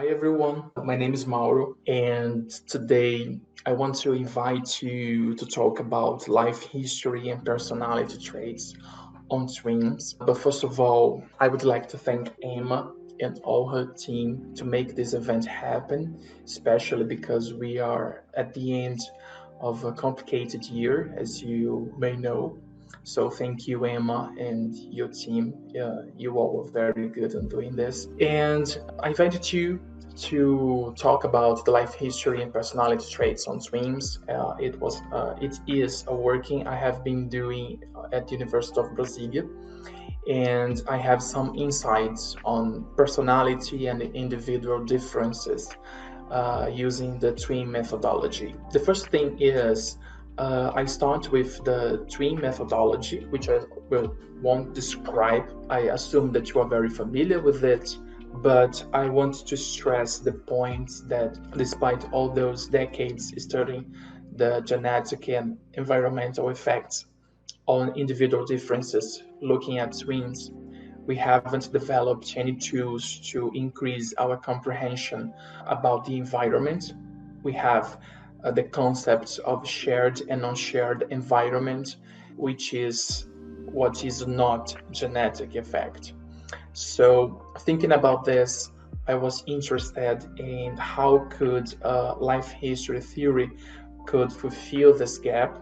Hi everyone, my name is Mauro, and today I want to invite you to talk about life history and personality traits on twins. But first of all, I would like to thank Emma and all her team to make this event happen, especially because we are at the end of a complicated year, as you may know. So thank you, Emma, and your team. You all were very good in doing this. And I invited you to talk about the life history and personality traits on twins. It is a working I have been doing at the University of Brasilia, and I have some insights on personality and individual differences using the twin methodology. The first thing is I start with the twin methodology, which I won't describe. I assume that you are very familiar with it, but I want to stress the point that despite all those decades studying the genetic and environmental effects on individual differences, looking at twins, we haven't developed any tools to increase our comprehension about the environment. We have the concepts of shared and unshared environment, which is what is not genetic effect. So thinking about this, I was interested in how could life history theory could fulfill this gap,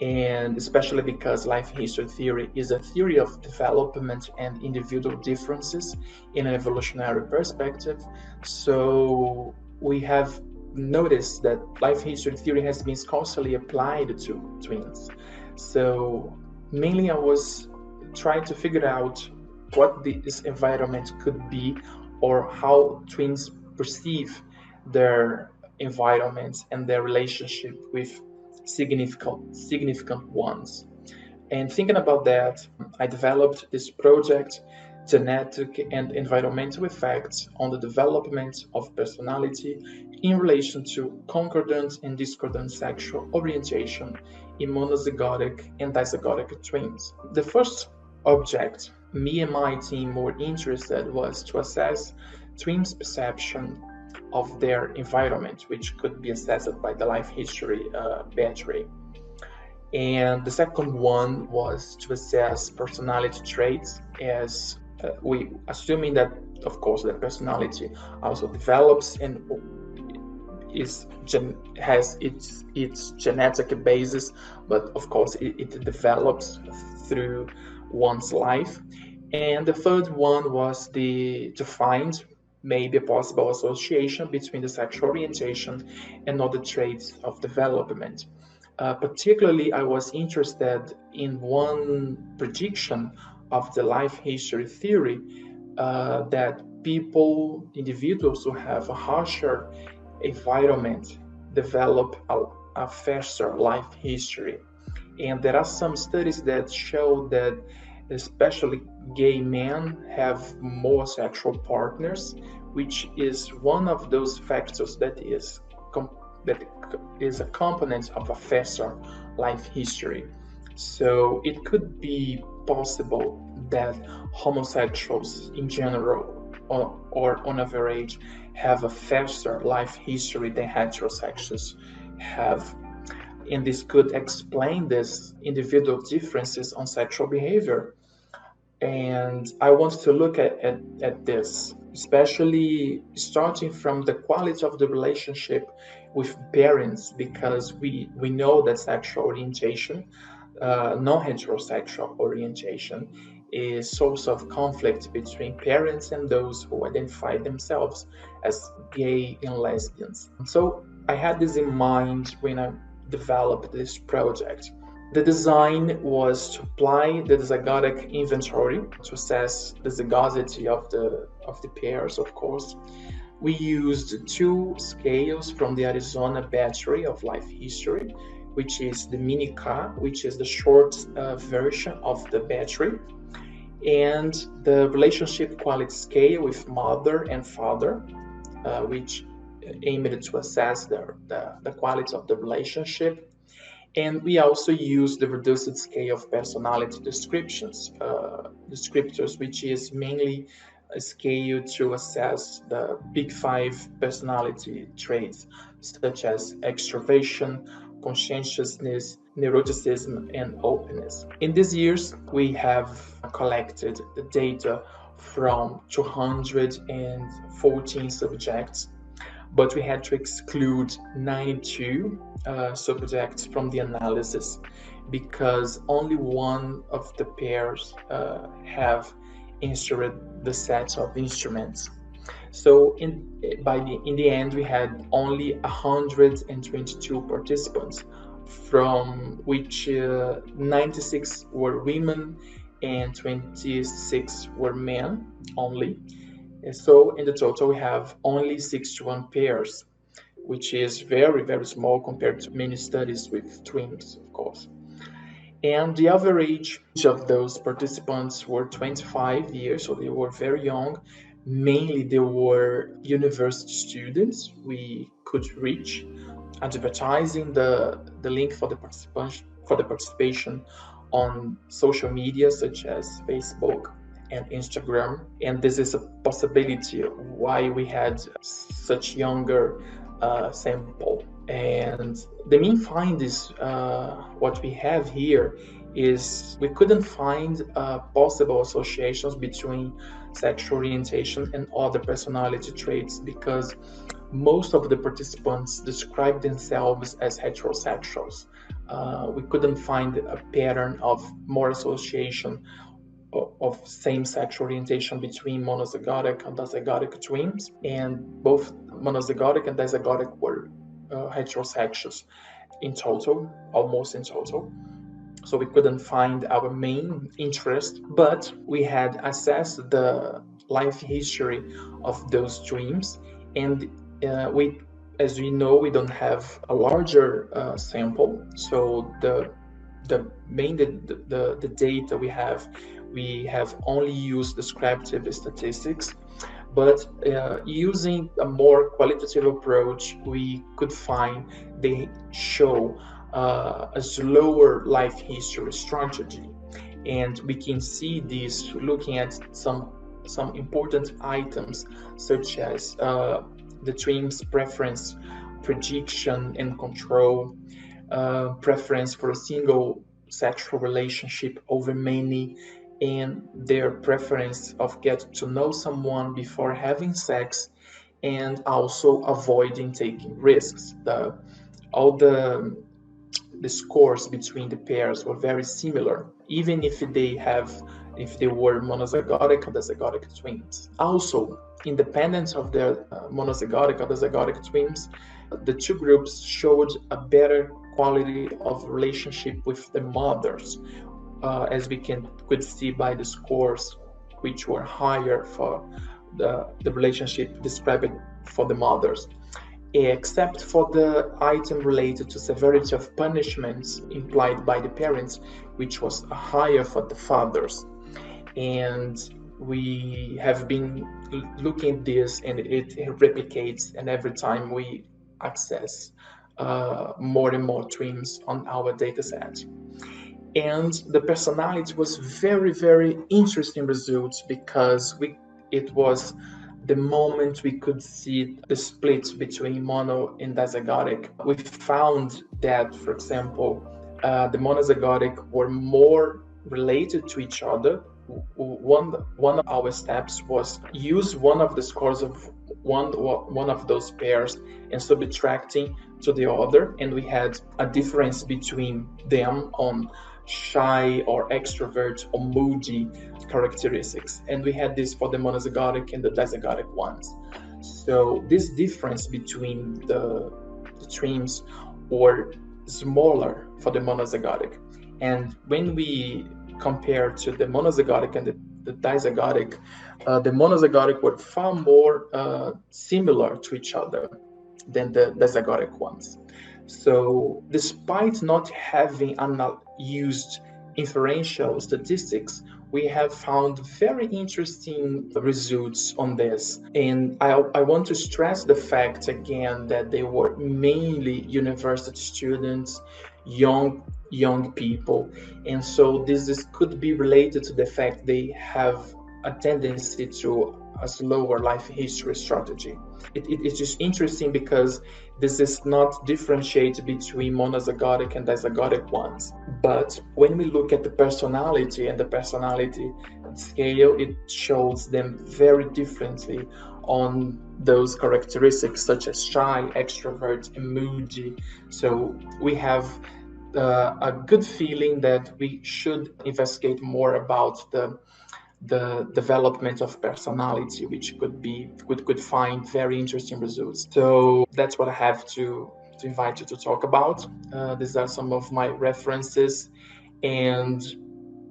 and especially because life history theory is a theory of development and individual differences in an evolutionary perspective. So we have noticed that life history theory has been scarcely applied to twins. So mainly I was trying to figure out what this environment could be, or how twins perceive their environments and their relationship with significant ones. And thinking about that, I developed this project, Genetic and Environmental Effects on the Development of Personality in relation to concordant and discordant sexual orientation in monozygotic and dizygotic twins. The first object me and my team were interested was to assess twins' perception of their environment, which could be assessed by the life history battery. And the second one was to assess personality traits, as we assuming that, of course, the personality also develops and has its genetic basis, but of course it develops through one's life. And the third one was to find maybe a possible association between the sexual orientation and other traits of development. Particularly, I was interested in one prediction of the life history theory, that individuals who have a harsher environment develop a faster life history. And there are some studies that show that especially gay men have more sexual partners, which is one of those factors that is a component of a faster life history. So it could be possible that homosexuals in general, or on average, have a faster life history than heterosexuals have. And this could explain these individual differences on sexual behavior. And I want to look at this, especially starting from the quality of the relationship with parents, because we know that sexual orientation, non-heterosexual orientation, is source of conflict between parents and those who identify themselves as gay and lesbians. So I had this in mind when I developed this project. The design was to apply the zygotic inventory to assess the zygosity of the pairs, of course. We used two scales from the Arizona Battery of Life History, which is the Mini-K, which is the short version of the battery, and the relationship quality scale with mother and father, which aimed to assess the quality of the relationship. And we also use the reduced scale of personality descriptors, which is mainly a scale to assess the big five personality traits, such as extroversion, conscientiousness, neuroticism, and openness. In these years, we have collected the data from 214 subjects, but we had to exclude 92 subjects from the analysis because only one of the pairs have inserted the set of instruments. So in the end, we had only 122 participants, from which 96 were women and 26 were men only. And so in the total, we have only 61 pairs, which is very, very small compared to many studies with twins, of course. And the average of those participants were 25 years, so they were very young. Mainly they were university students. We could reach, advertising the link for the participation on social media such as Facebook and Instagram. And this is a possibility why we had such younger sample. And the main find is what we have here is we couldn't find possible associations between sexual orientation and other personality traits because most of the participants described themselves as heterosexuals. We couldn't find a pattern of more association of same-sex orientation between monozygotic and dizygotic twins, and both monozygotic and dizygotic were heterosexuals in total, almost in total. So we couldn't find our main interest, but we had assessed the life history of those twins, and we, as we know, we don't have a larger sample, so the data we have only used descriptive statistics, but using a more qualitative approach, we could find they show a slower life history strategy, and we can see this looking at some important items such as the twins' preference, prediction and control, preference for a single sexual relationship over many, and their preference of getting to know someone before having sex, and also avoiding taking risks. All the scores between the pairs were very similar, even if they were monozygotic or dizygotic twins. Also, independent of their monozygotic or dizygotic twins, the two groups showed a better quality of relationship with the mothers, as we could see by the scores, which were higher for the relationship described for the mothers, except for the item related to severity of punishments implied by the parents, which was higher for the fathers. And we have been looking at this, and it replicates, and every time we access more and more twins on our data set. And the personality was very, very interesting results because it was the moment we could see the split between mono and dizygotic. We found that, for example, the monozygotic were more related to each other. One of our steps was use one of the scores of one of those pairs and subtracting to the other, and we had a difference between them on shy or extrovert or moody characteristics, and we had this for the monozygotic and the dizygotic ones. So this difference between the twins were smaller for the monozygotic, and when we compare to the monozygotic and the dizygotic, the monozygotic were far more similar to each other than the dizygotic ones. So despite not having used inferential statistics, we have found very interesting results on this. And I want to stress the fact again that they were mainly university students, young people. And so this could be related to the fact they have a tendency to a slower life history strategy. It's just interesting because this is not differentiate between monozygotic and dizygotic ones. But when we look at the personality and the personality scale, it shows them very differently on those characteristics such as shy, extrovert, and moody. So we have a good feeling that we should investigate more about the development of personality, which could find very interesting results. So that's what I have to invite you to talk about. These are some of my references and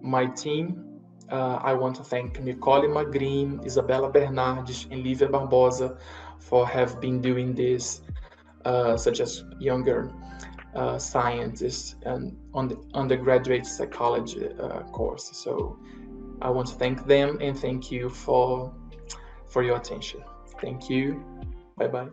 my team. I want to thank Nicole Magrin, Isabela Bernardes, and Lívia Barbosa for have been doing this, such as younger scientists and on the undergraduate psychology course. So I want to thank them and thank you for your attention. Thank you. Bye bye.